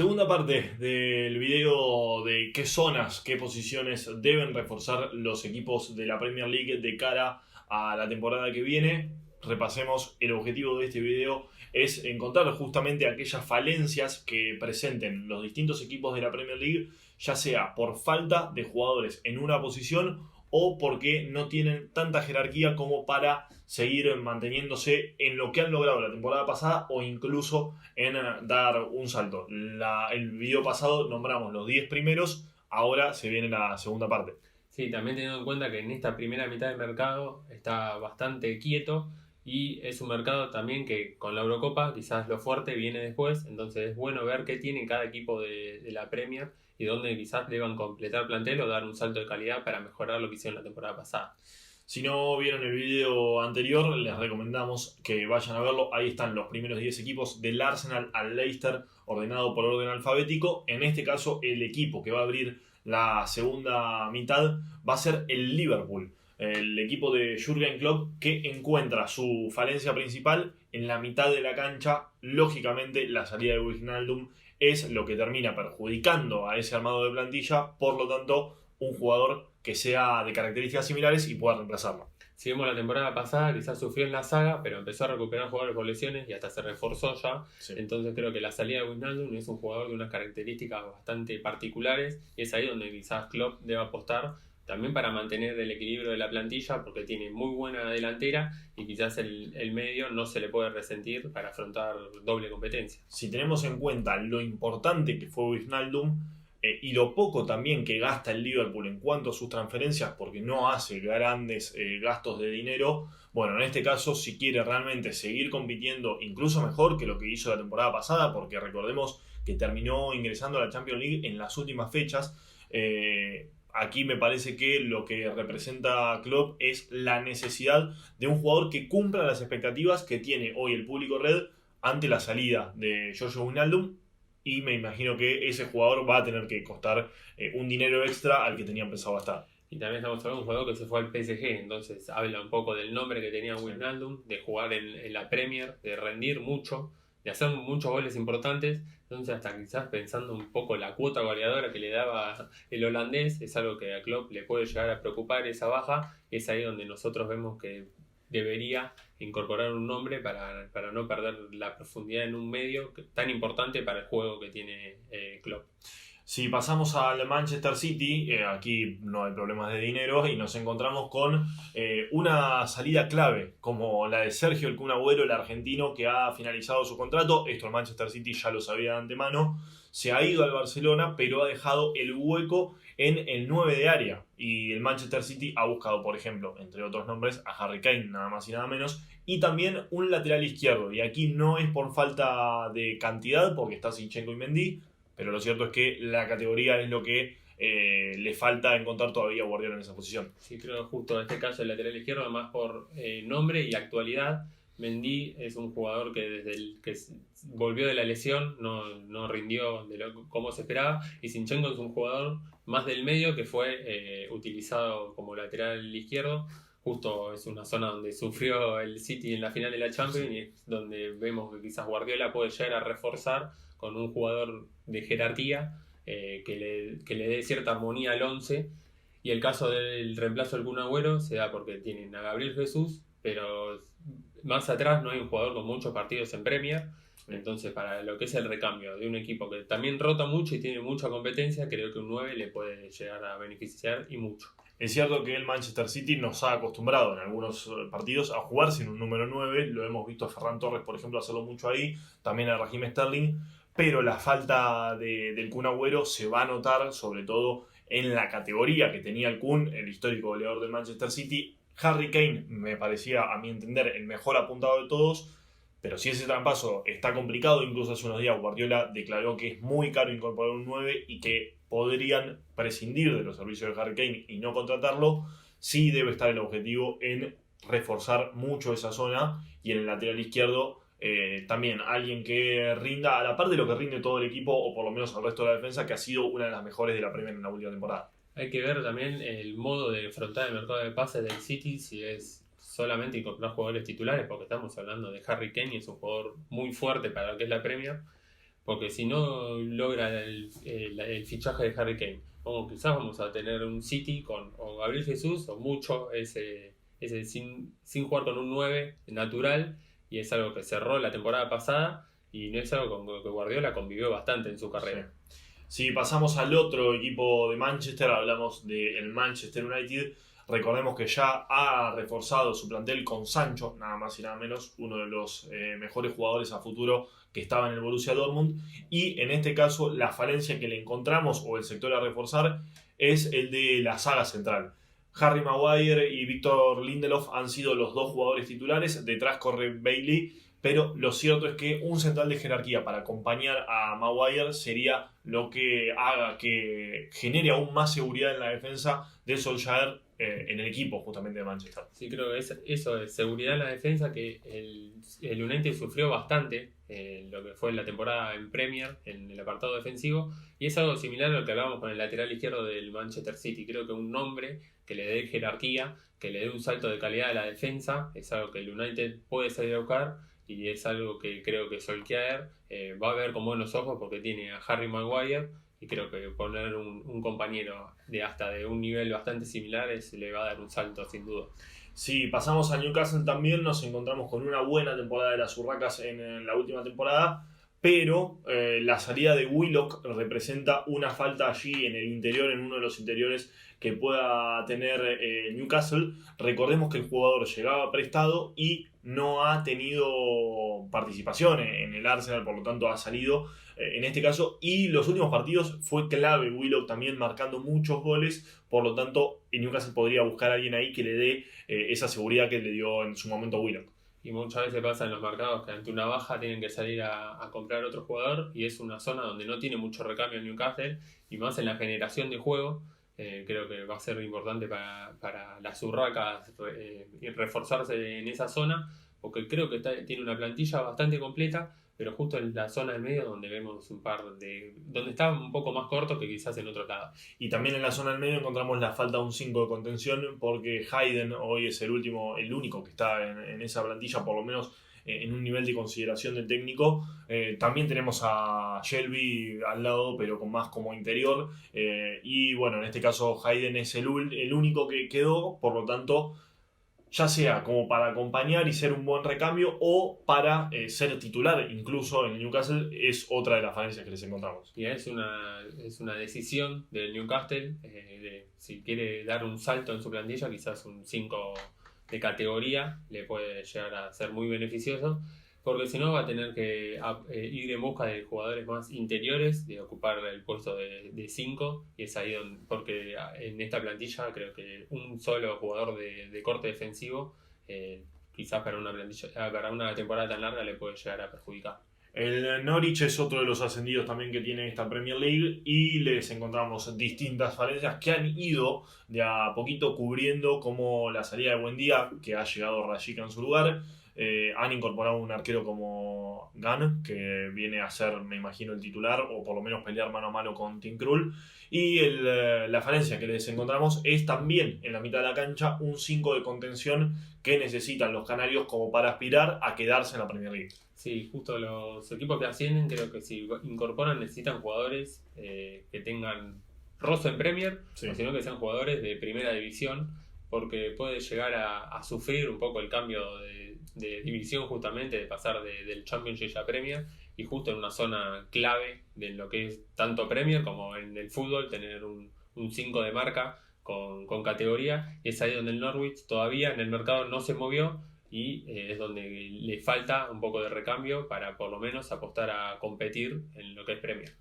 Segunda parte del video de qué zonas, qué posiciones deben reforzar los equipos de la Premier League de cara a la temporada que viene. Repasemos, el objetivo de este video es encontrar justamente aquellas falencias que presenten los distintos equipos de la Premier League, ya sea por falta de jugadores en una posición o porque no tienen tanta jerarquía como para seguir manteniéndose en lo que han logrado la temporada pasada o incluso en dar un salto. El video pasado nombramos los 10 primeros, ahora se viene la segunda parte. Sí, también teniendo en cuenta que en esta primera mitad del mercado está bastante quieto y es un mercado también que con la Eurocopa quizás lo fuerte viene después, entonces es bueno ver qué tiene cada equipo de la Premier y dónde quizás deban completar plantel o dar un salto de calidad para mejorar lo que hicieron la temporada pasada. Si no vieron el video anterior, les recomendamos que vayan a verlo. Ahí están los primeros 10 equipos del Arsenal al Leicester, ordenado por orden alfabético. En este caso, el equipo que va a abrir la segunda mitad va a ser el Liverpool, el equipo de Jürgen Klopp, que encuentra su falencia principal en la mitad de la cancha. Lógicamente, la salida de Wijnaldum es lo que termina perjudicando a ese armado de plantilla, por lo tanto, un jugador que sea de características similares y pueda reemplazarlo. Si vemos la temporada pasada, quizás sufrió en la saga, pero empezó a recuperar jugadores por lesiones y hasta se reforzó ya. Sí. Entonces creo que la salida de Wijnaldum es un jugador de unas características bastante particulares y es ahí donde quizás Klopp debe apostar también para mantener el equilibrio de la plantilla, porque tiene muy buena delantera y quizás el medio no se le puede resentir para afrontar doble competencia. Si tenemos en cuenta lo importante que fue Wijnaldum, y lo poco también que gasta el Liverpool en cuanto a sus transferencias, porque no hace grandes gastos de dinero, bueno, en este caso, si quiere realmente seguir compitiendo incluso mejor que lo que hizo la temporada pasada, porque recordemos que terminó ingresando a la Champions League en las últimas fechas, aquí me parece que lo que representa Klopp es la necesidad de un jugador que cumpla las expectativas que tiene hoy el público red ante la salida de Giorgio Wijnaldum. Y me imagino que ese jugador va a tener que costar un dinero extra al que tenían pensado gastar. Y también estamos hablando de un jugador que se fue al PSG, entonces habla un poco del nombre que tenía Wijnaldum, de jugar en la Premier, de rendir mucho, de hacer muchos goles importantes. Entonces hasta quizás pensando un poco la cuota goleadora que le daba el holandés, es algo que a Klopp le puede llegar a preocupar esa baja. Es ahí donde nosotros vemos que debería incorporar un nombre para no perder la profundidad en un medio tan importante para el juego que tiene Klopp. Si pasamos al Manchester City, aquí no hay problemas de dinero y nos encontramos con una salida clave como la de Sergio el Kun Agüero, el argentino que ha finalizado su contrato. Esto el Manchester City ya lo sabía de antemano. Se ha ido al Barcelona, pero ha dejado el hueco en el 9 de área. Y el Manchester City ha buscado, por ejemplo, entre otros nombres, a Harry Kane, nada más y nada menos, y también un lateral izquierdo. Y aquí no es por falta de cantidad, porque está Zinchenko y Mendy, pero lo cierto es que la categoría es lo que le falta encontrar todavía a Guardiola en esa posición. Sí, creo que justo en este caso el lateral izquierdo, además por nombre y actualidad, Mendy es un jugador que desde el que volvió de la lesión no rindió como se esperaba, y Zinchenko es un jugador más del medio que fue utilizado como lateral izquierdo. Justo es una zona donde sufrió el City en la final de la Champions, sí. Y es donde vemos que quizás Guardiola puede llegar a reforzar con un jugador de jerarquía que le dé cierta armonía al 11. Y el caso del reemplazo del Kun Agüero se da porque tienen a Gabriel Jesús, pero más atrás no hay un jugador con muchos partidos en Premier. Entonces, para lo que es el recambio de un equipo que también rota mucho y tiene mucha competencia, creo que un 9 le puede llegar a beneficiar y mucho. Es cierto que el Manchester City nos ha acostumbrado en algunos partidos a jugar sin un número 9. Lo hemos visto a Ferran Torres, por ejemplo, hacerlo mucho ahí, también a Raheem Sterling, pero la falta del Kun Agüero se va a notar, sobre todo en la categoría que tenía el Kun, el histórico goleador del Manchester City. Harry Kane me parecía, a mi entender, el mejor apuntado de todos, pero si ese traspaso está complicado, incluso hace unos días Guardiola declaró que es muy caro incorporar un 9 y que podrían prescindir de los servicios de Harry Kane y no contratarlo. Sí debe estar el objetivo en reforzar mucho esa zona, y en el lateral izquierdo también alguien que rinda a la par de lo que rinde todo el equipo, o por lo menos el resto de la defensa, que ha sido una de las mejores de la Premier en la última temporada. Hay que ver también el modo de afrontar el mercado de pases del City, si es solamente incorporar jugadores titulares, porque estamos hablando de Harry Kane y es un jugador muy fuerte para lo que es la Premier, porque si no logra el fichaje de Harry Kane, quizás vamos a tener un City con o Gabriel Jesús o mucho ese sin jugar con un 9 natural, y es algo que cerró la temporada pasada y no es algo con lo que Guardiola convivió bastante en su carrera. Si pasamos al otro equipo de Manchester, hablamos del Manchester United. Recordemos que ya ha reforzado su plantel con Sancho, nada más y nada menos, uno de los mejores jugadores a futuro que estaba en el Borussia Dortmund. Y en este caso, la falencia que le encontramos, o el sector a reforzar, es el de la saga central. Harry Maguire y Victor Lindelof han sido los dos jugadores titulares, detrás corre Bailey, pero lo cierto es que un central de jerarquía para acompañar a Maguire sería lo que haga que genere aún más seguridad en la defensa de Solskjaer en el equipo justamente de Manchester. Sí, creo que eso de seguridad en la defensa, que el United sufrió bastante lo que fue la temporada en Premier, en el apartado defensivo, y es algo similar a lo que hablábamos con el lateral izquierdo del Manchester City. Creo que un nombre que le dé jerarquía, que le dé un salto de calidad a la defensa, es algo que el United puede salir a buscar, y es algo que creo que Solskjaer va a ver con buenos ojos, porque tiene a Harry Maguire, y creo que poner un compañero de un nivel bastante similar le va a dar un salto sin duda. Si pasamos a Newcastle también nos encontramos con una buena temporada de las Urracas en la última temporada, pero la salida de Willock representa una falta allí en el interior, en uno de los interiores que pueda tener Newcastle. Recordemos que el jugador llegaba prestado y no ha tenido participación en el Arsenal, por lo tanto ha salido en este caso, y los últimos partidos fue clave Willock también, marcando muchos goles, por lo tanto Newcastle podría buscar a alguien ahí que le dé esa seguridad que le dio en su momento Willock. Y muchas veces pasa en los mercados que ante una baja tienen que salir a comprar otro jugador, y es una zona donde no tiene mucho recambio en Newcastle, y más en la generación de juego. Creo que va a ser importante para las Urracas reforzarse en esa zona, porque creo que tiene una plantilla bastante completa, pero justo en la zona del medio donde vemos un par donde está un poco más corto que quizás en otro lado. Y también en la zona del medio encontramos la falta de un 5 de contención, porque Hayden hoy es el único que está en esa plantilla, por lo menos en un nivel de consideración del técnico. También tenemos a Shelby al lado, pero con más como interior. Y bueno, en este caso Hayden es el único que quedó, por lo tanto, ya sea como para acompañar y ser un buen recambio o para ser titular incluso en Newcastle, es otra de las falencias que les encontramos. Y es una decisión del Newcastle, si quiere dar un salto en su plantilla, quizás un 5 de categoría le puede llegar a ser muy beneficioso, porque si no va a tener que ir en busca de jugadores más interiores, de ocupar el puesto de 5, y es ahí porque en esta plantilla creo que un solo jugador de corte defensivo quizás para una temporada tan larga le puede llegar a perjudicar. El Norwich es otro de los ascendidos también que tiene esta Premier League, y les encontramos distintas falencias que han ido de a poquito cubriendo, como la salida de Buendía, que ha llegado Rashica en su lugar. Han incorporado un arquero como Gunn, que viene a ser, me imagino, el titular, o por lo menos pelear mano a mano con Tim Krul. Y la falencia que les encontramos es también en la mitad de la cancha un 5 de contención que necesitan los canarios como para aspirar a quedarse en la Premier League. Sí, justo los equipos que ascienden, creo que si incorporan necesitan jugadores que tengan roce en Premier, Sí. o sino que sean jugadores de primera división, porque puede llegar a sufrir un poco el cambio de división, justamente de pasar del Championship a Premier, y justo en una zona clave de lo que es tanto Premier como en el fútbol, tener un 5 de marca con categoría, y es ahí donde el Norwich todavía en el mercado no se movió, y es donde le falta un poco de recambio para por lo menos apostar a competir en lo que es Premier.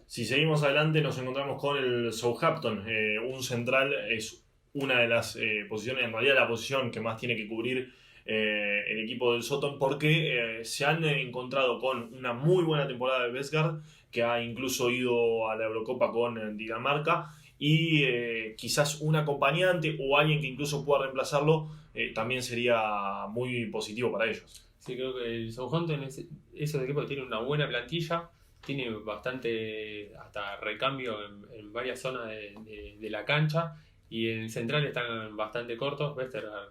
Si seguimos adelante nos encontramos con el Southampton. Un central es una de las posiciones, en realidad la posición que más tiene que cubrir el equipo del Soton, porque se han encontrado con una muy buena temporada de Vestergaard, que ha incluso ido a la Eurocopa con Dinamarca, y quizás un acompañante o alguien que incluso pueda reemplazarlo también sería muy positivo para ellos. Sí, creo que el Southampton esos equipos que tienen una buena plantilla, tiene bastante hasta recambio en varias zonas de la cancha, y en el central están bastante cortos. Vestergaard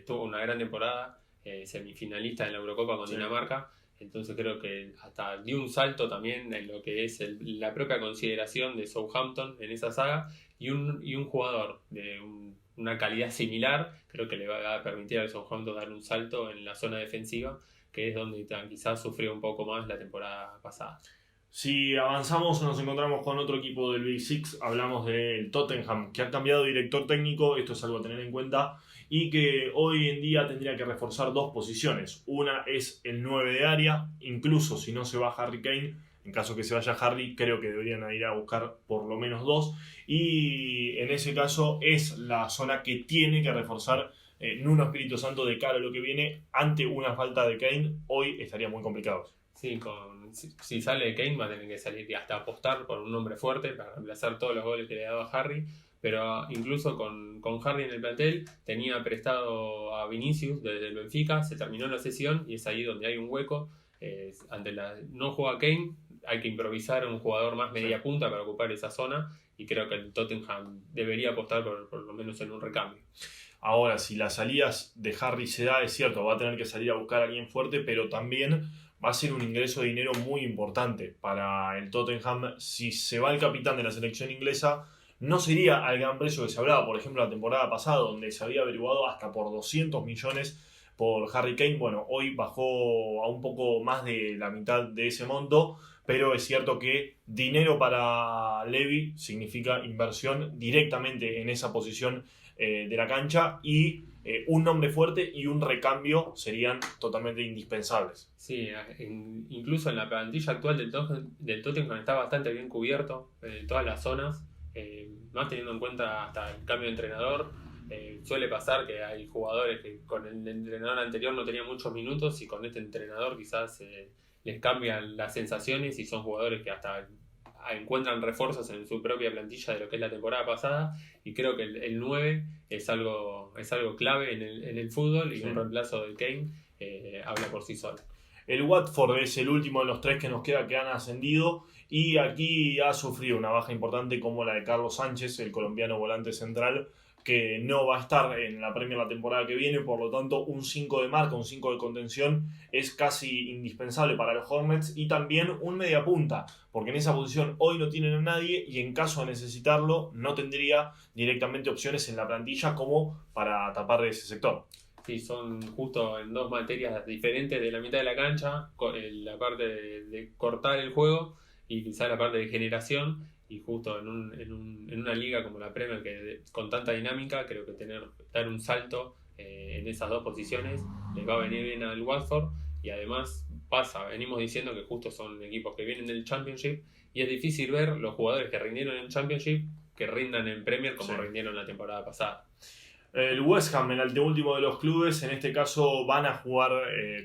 tuvo una gran temporada, semifinalista en la Eurocopa con Dinamarca, Entonces creo que hasta dio un salto también en lo que es la propia consideración de Southampton en esa saga, y un jugador de una calidad similar creo que le va a permitir al Southampton dar un salto en la zona defensiva, que es donde quizás sufrió un poco más la temporada pasada. Si avanzamos, nos encontramos con otro equipo del Big Six. Hablamos del Tottenham, que ha cambiado de director técnico. Esto es algo a tener en cuenta. Y que hoy en día tendría que reforzar dos posiciones. Una es el 9 de área. Incluso si no se va Harry Kane, en caso que se vaya Harry, creo que deberían ir a buscar por lo menos dos. Y en ese caso es la zona que tiene que reforzar Nuno Espíritu Santo de cara a lo que viene. Ante una falta de Kane, hoy estaría muy complicado. Sí, si sale Kane va a tener que salir y hasta apostar por un nombre fuerte para reemplazar todos los goles que le daba Harry. Pero incluso con Harry en el plantel, tenía prestado a Vinicius desde el Benfica, se terminó la sesión y es ahí donde hay un hueco. No juega Kane, hay que improvisar un jugador más media punta para ocupar esa zona, y creo que el Tottenham debería apostar por lo menos en un recambio. Ahora, si las salidas de Harry se da, es cierto, va a tener que salir a buscar a alguien fuerte, pero también va a ser un ingreso de dinero muy importante para el Tottenham. Si se va el capitán de la selección inglesa, no sería al gran precio que se hablaba, por ejemplo, la temporada pasada, donde se había averiguado hasta por 200 millones por Harry Kane. Bueno, hoy bajó a un poco más de la mitad de ese monto, pero es cierto que dinero para Levy significa inversión directamente en esa posición de la cancha, y un nombre fuerte y un recambio serían totalmente indispensables. Sí, incluso en la plantilla actual del Tottenham está bastante bien cubierto en todas las zonas, más teniendo en cuenta hasta el cambio de entrenador. Suele pasar que hay jugadores que con el entrenador anterior no tenían muchos minutos, y con este entrenador quizás les cambian las sensaciones y son jugadores que hasta encuentran refuerzos en su propia plantilla de lo que es la temporada pasada, y creo que el 9 es algo clave en el fútbol, y sí, un reemplazo de Kane habla por sí solo. El Watford es el último de los tres que nos queda que han ascendido, y aquí ha sufrido una baja importante como la de Carlos Sánchez, el colombiano volante central, que no va a estar en la Premier la temporada que viene. Por lo tanto, un 5 de marca, un 5 de contención es casi indispensable para los Hornets, y también un mediapunta, porque en esa posición hoy no tienen a nadie, y en caso de necesitarlo no tendría directamente opciones en la plantilla como para tapar ese sector. Sí, son justo en dos materias diferentes de la mitad de la cancha, la parte de cortar el juego y quizá la parte de generación. Y justo en una liga como la Premier, que con tanta dinámica, creo que dar un salto en esas dos posiciones les va a venir bien al Watford. Y además venimos diciendo que justo son equipos que vienen del Championship, y es difícil ver los jugadores que rindieron en Championship que rindan en Premier como rindieron la temporada pasada. El West Ham, el anteúltimo de los clubes, en este caso van a jugar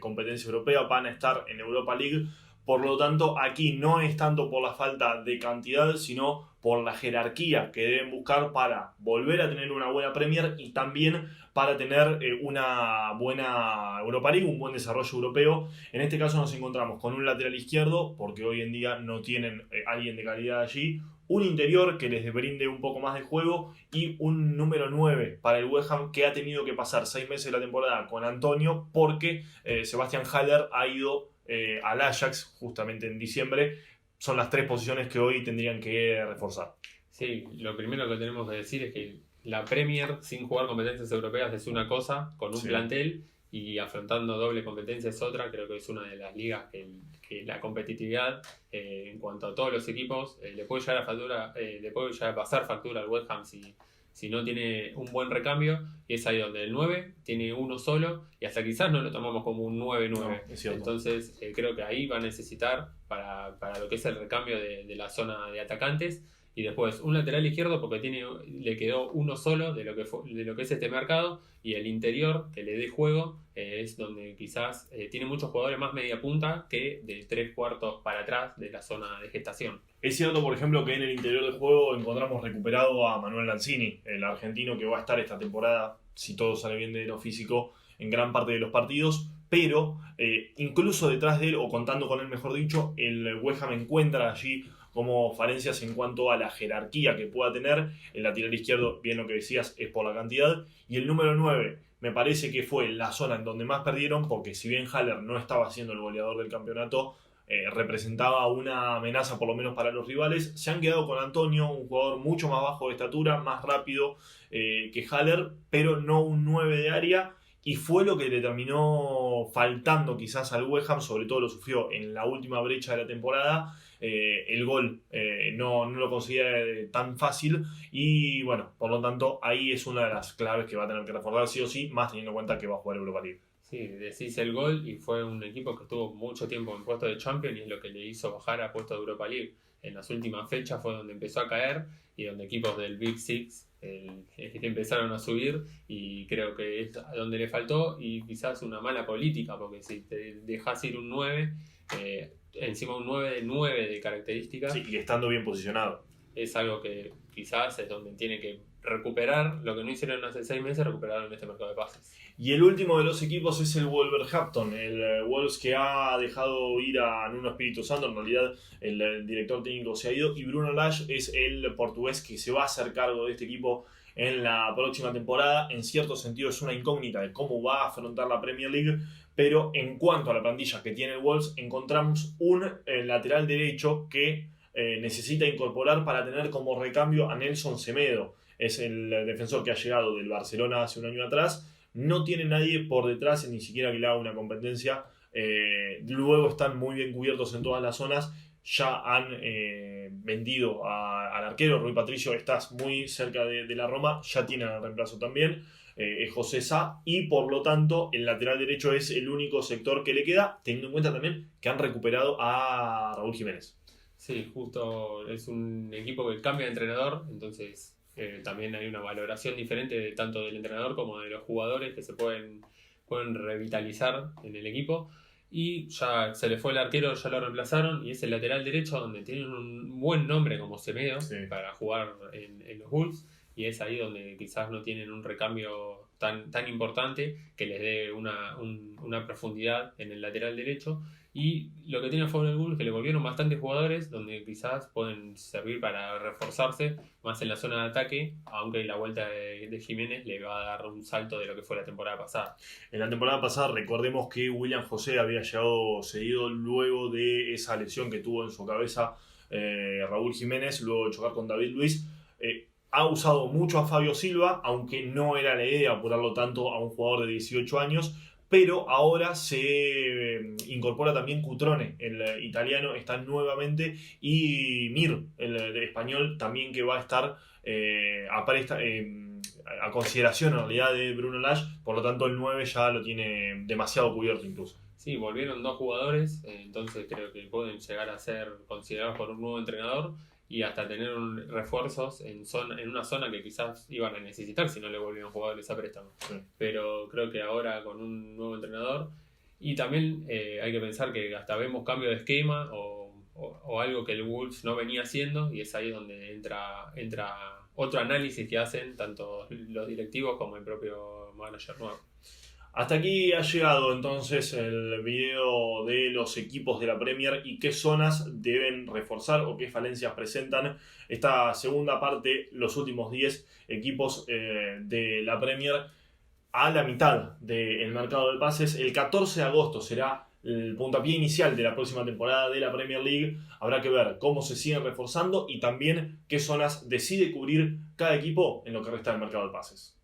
competencia europea, van a estar en Europa League. Por lo tanto, aquí no es tanto por la falta de cantidad, sino por la jerarquía que deben buscar para volver a tener una buena Premier, y también para tener una buena Europa League, un buen desarrollo europeo. En este caso nos encontramos con un lateral izquierdo, porque hoy en día no tienen alguien de calidad allí, un interior que les brinde un poco más de juego, y un número 9 para el West Ham, que ha tenido que pasar 6 meses de la temporada con Antonio, porque Sebastian Haller ha ido al Ajax justamente en diciembre. Son las tres posiciones que hoy tendrían que reforzar. Sí, lo primero que tenemos que decir es que la Premier sin jugar competencias europeas es una cosa, con un plantel, y afrontando doble competencia es otra. Creo que es una de las ligas que la competitividad en cuanto a todos los equipos le puede llegar a pasar factura al West Ham si no tiene un buen recambio, y es ahí donde el 9 tiene uno solo, y hasta quizás no lo tomamos como un 9-9. No, entonces creo que ahí va a necesitar para lo que es el recambio de la zona de atacantes, y después un lateral izquierdo porque le quedó uno solo de lo que es este mercado, y el interior que le dé juego es donde quizás tiene muchos jugadores más media punta que de 3/4 para atrás de la zona de gestación. Es cierto, por ejemplo, que en el interior del juego encontramos recuperado a Manuel Lanzini, el argentino, que va a estar esta temporada, si todo sale bien de lo físico, en gran parte de los partidos. Pero incluso detrás de él, o contando con él mejor dicho, el West Ham encuentra allí como falencias en cuanto a la jerarquía que pueda tener. El lateral izquierdo, bien lo que decías, es por la cantidad. Y el número 9 me parece que fue la zona en donde más perdieron, porque si bien Haller no estaba siendo el goleador del campeonato, representaba una amenaza por lo menos para los rivales. Se han quedado con Antonio, un jugador mucho más bajo de estatura, más rápido que Haller, pero no un 9 de área, y fue lo que le terminó faltando quizás al West Ham, sobre todo lo sufrió en la última brecha de la temporada. El gol no lo conseguía tan fácil, y bueno, por lo tanto ahí es una de las claves que va a tener que reforzar sí o sí, más teniendo en cuenta que va a jugar Europa League. Sí, decís el gol y fue un equipo que estuvo mucho tiempo en puesto de Champions y es lo que le hizo bajar a puesto de Europa League. En las últimas fechas fue donde empezó a caer y donde equipos del Big Six empezaron a subir, y creo que es donde le faltó, y quizás una mala política, porque si te dejas ir un 9, encima un 9 de características, sí, y estando bien posicionado, es algo que quizás es donde tiene que recuperar lo que no hicieron hace 6 meses, recuperarlo en este mercado de pases. Y el último de los equipos es el Wolverhampton, el Wolves que ha dejado ir a Nuno Espíritu Santo. En realidad el director técnico se ha ido, y Bruno Lage es el portugués que se va a hacer cargo de este equipo en la próxima temporada. En cierto sentido es una incógnita de cómo va a afrontar la Premier League, pero en cuanto a la plantilla que tiene el Wolves, encontramos un lateral derecho que necesita incorporar para tener como recambio a Nelson Semedo. Es el defensor que ha llegado del Barcelona hace un año atrás. No tiene nadie por detrás, ni siquiera que le haga una competencia. Luego están muy bien cubiertos en todas las zonas. Ya han vendido al arquero. Rui Patricio, estás muy cerca de la Roma. Ya tienen el reemplazo también. Es José Sá. Y por lo tanto, el lateral derecho es el único sector que le queda, teniendo en cuenta también que han recuperado a Raúl Jiménez. Sí, justo es un equipo que cambia de entrenador, entonces también hay una valoración diferente tanto del entrenador como de los jugadores que se pueden revitalizar en el equipo. Y ya se le fue el arquero, ya lo reemplazaron, y es el lateral derecho donde tienen un buen nombre como Semedo, sí, para jugar en los Wolves, y es ahí donde quizás no tienen un recambio tan importante que les dé una profundidad en el lateral derecho. Y lo que tiene a favor del Wolves es que le volvieron bastantes jugadores donde quizás pueden servir para reforzarse más en la zona de ataque, aunque la vuelta de Jiménez le va a dar un salto de lo que fue la temporada pasada. En la temporada pasada recordemos que William José había llegado cedido luego de esa lesión que tuvo en su cabeza Raúl Jiménez, luego de chocar con David Luiz. Ha usado mucho a Fabio Silva, aunque no era la idea apurarlo tanto a un jugador de 18 años. Pero ahora se incorpora también Cutrone, el italiano, está nuevamente, y Mir, el español, también, que va a estar a consideración en realidad de Bruno Lage. Por lo tanto, el 9 ya lo tiene demasiado cubierto incluso. Sí, volvieron 2 jugadores, entonces creo que pueden llegar a ser considerados por un nuevo entrenador y hasta tener refuerzos en una zona que quizás iban a necesitar si no le volvieron jugadores a préstamo. Sí. Pero creo que ahora con un nuevo entrenador, y también hay que pensar que hasta vemos cambio de esquema o algo que el Wolves no venía haciendo, y es ahí donde entra otro análisis que hacen tanto los directivos como el propio manager nuevo. Hasta aquí ha llegado entonces el video de los equipos de la Premier y qué zonas deben reforzar o qué falencias presentan. Esta segunda parte, los últimos 10 equipos de la Premier a la mitad del mercado de pases. El 14 de agosto será el puntapié inicial de la próxima temporada de la Premier League. Habrá que ver cómo se siguen reforzando y también qué zonas decide cubrir cada equipo en lo que resta del mercado de pases.